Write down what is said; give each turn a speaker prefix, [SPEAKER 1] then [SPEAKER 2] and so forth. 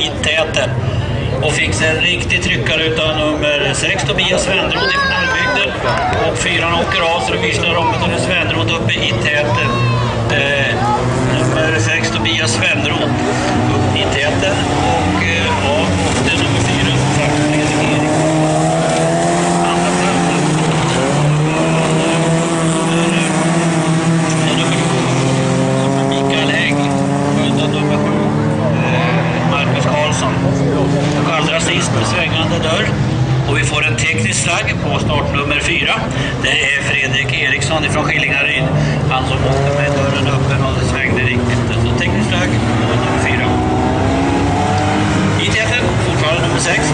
[SPEAKER 1] i täten. Och fick en riktig tryckare utan nummer 6 Tobias Svenderod ifrån Allbygden. Och 4 åker av så det visslar om med Svenderod uppe i täten. Nummer 6 Tobias Svenderod upp i täten. Och det är nummer 4 som sagt Fredrik Eriksson. Andra platsen. Nummer 2 Mikael Hägg. Nummer 7 Marcus Karlsson. Och allra sist med svängande dörr. Och vi får en teknisk flagg på startnummer 4. Det är Fredrik Eriksson från Skillingaryd. Han som åkte med dörren öppen och det svängde riktigt. Så teknisk flagg på nummer 4. I täten fortfarande nummer 6.